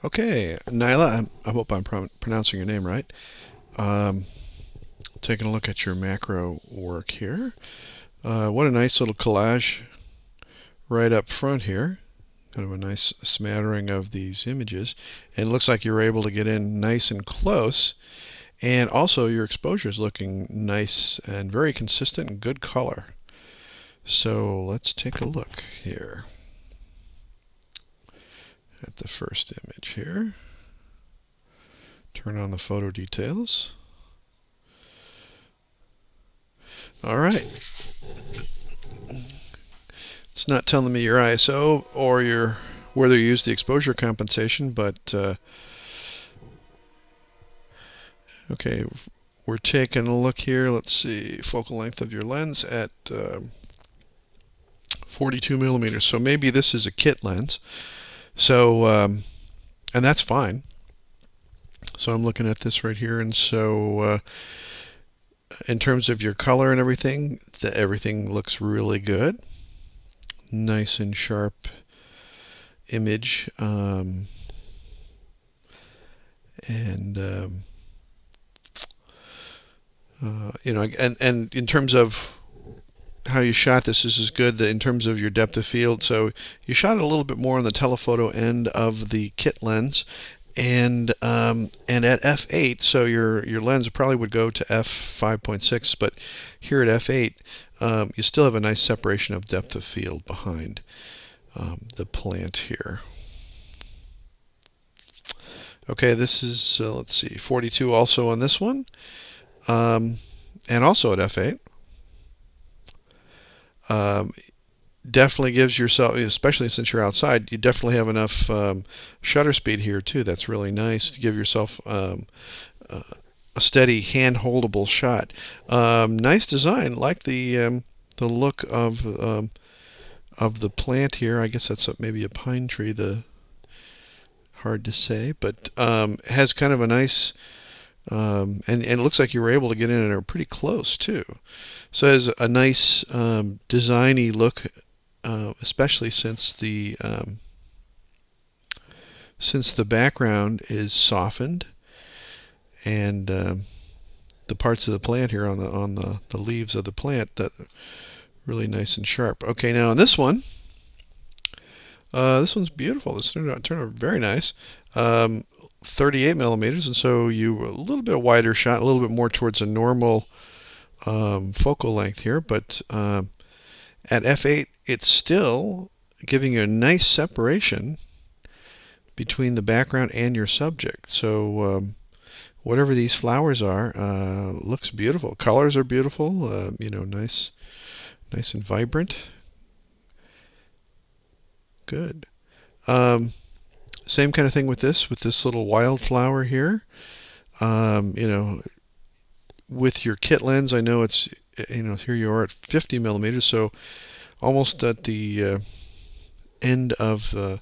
Okay, Nailah, I hope I'm pronouncing your name right. Um, Taking a look at your macro work here. What a nice little collage right up front here. Kind of a nice smattering of these images. And it looks like you're able to get in nice and close. And also your exposure is looking nice and very consistent and good color. So let's take a look here at the first image here. Turn on the photo details. All right. It's not telling me your ISO or your whether you use the exposure compensation, but okay, we're taking a look here. Let's see, focal length of your lens at 42 millimeters. So maybe this is a kit lens. So and that's fine. So I'm looking at this right here, and so in terms of your color and everything, everything looks really good. Nice and sharp image, and and in terms of how you shot this, this is good in terms of your depth of field. So you shot it a little bit more on the telephoto end of the kit lens, and at f8, so your lens probably would go to f5.6, but here at f8, you still have a nice separation of depth of field behind the plant here. Okay, this is let's see, 42 also on this one, and also at f8. Definitely gives yourself, especially since you're outside, you definitely have enough shutter speed here too. That's really nice to give yourself a steady hand-holdable shot. Nice design. Like the look of the plant here. I guess that's maybe a pine tree. Hard to say, but has kind of a nice and it looks like you were able to get in there pretty close too. So it has a nice designy look, especially since the background is softened, and the parts of the plant here on the leaves of the plant that are really nice and sharp. Okay, now on this one's beautiful. This turned out very nice. 38 millimeters, and so you a little bit wider shot, a little bit more towards a normal focal length here, but at f8 it's still giving you a nice separation between the background and your subject. So whatever these flowers are, looks beautiful. Colors are beautiful. Nice and vibrant. Good. Same kind of thing with this little wildflower here. With your kit lens, I know it's, here you are at 50 millimeters, so almost at the end of the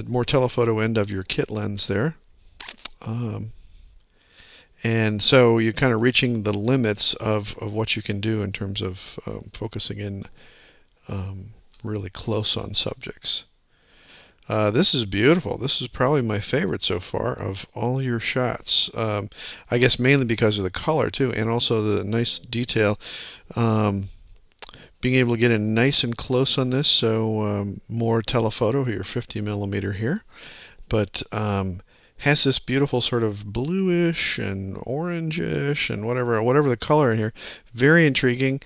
more telephoto end of your kit lens there. And so you're kind of reaching the limits of what you can do in terms of focusing in really close on subjects. This is beautiful. This is probably my favorite so far of all your shots. I guess mainly because of the color too, and also the nice detail. Being able to get in nice and close on this, so more telephoto here, 50 millimeter here, but has this beautiful sort of bluish and orangish and whatever the color in here. Very intriguing.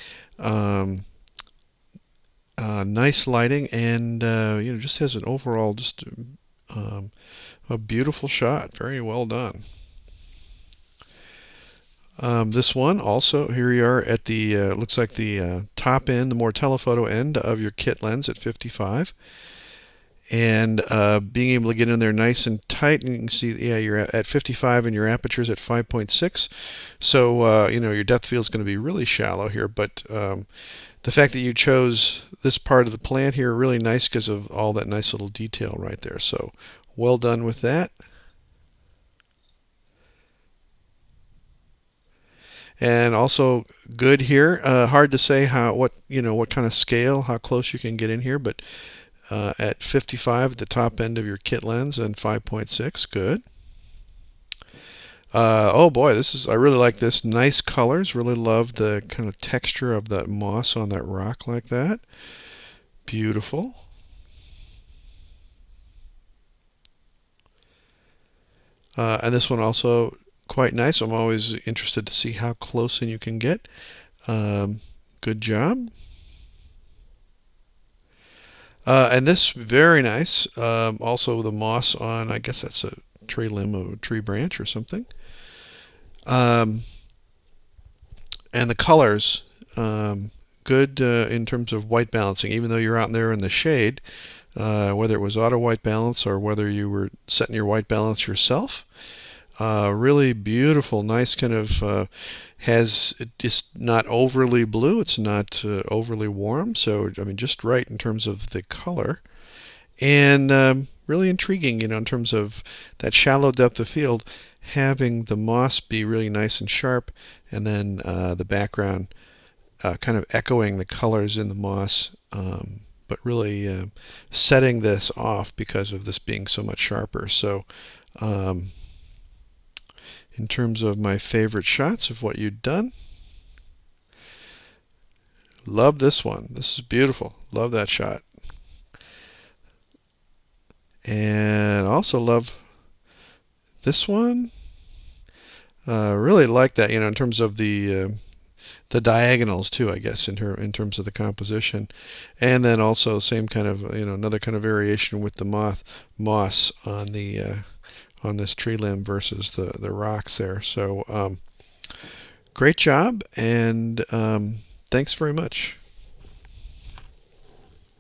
Nice lighting, and just has an overall a beautiful shot. Very well done. This one also, here you are at the looks like the top end, the more telephoto end of your kit lens at 55, and being able to get in there nice and tight. And you can see, yeah, you're at 55 and your aperture's at 5.6. So your depth field is going to be really shallow here, but the fact that you chose this part of the plant here, really nice because of all that nice little detail right there. So well done with that. And also good here. Hard to say what kind of scale, how close you can get in here, but at 55 at the top end of your kit lens and 5.6. Good. Oh boy, I really like this. Nice colors. Really love the kind of texture of that moss on that rock like that. Beautiful. And this one also quite nice. I'm always interested to see how close in you can get. Good job. And this, very nice. Also the moss on, I guess that's a tree limb or a tree branch or something. Um, and the colors, good in terms of white balancing. Even though you're out there in the shade, whether it was auto white balance or whether you were setting your white balance yourself, really beautiful, nice kind of has just not overly blue. It's not overly warm. So I mean, just right in terms of the color, and really intriguing. In terms of that shallow depth of field, having the moss be really nice and sharp, and then the background kind of echoing the colors in the moss. But really setting this off because of this being so much sharper. So um, in terms of my favorite shots of what you've done, love this one. This is beautiful. Love that shot. And also love this one. Really like that, in terms of the diagonals too, I guess, in terms of the composition, and then also same kind of another kind of variation with the moss on this tree limb versus the rocks there. So great job, and thanks very much.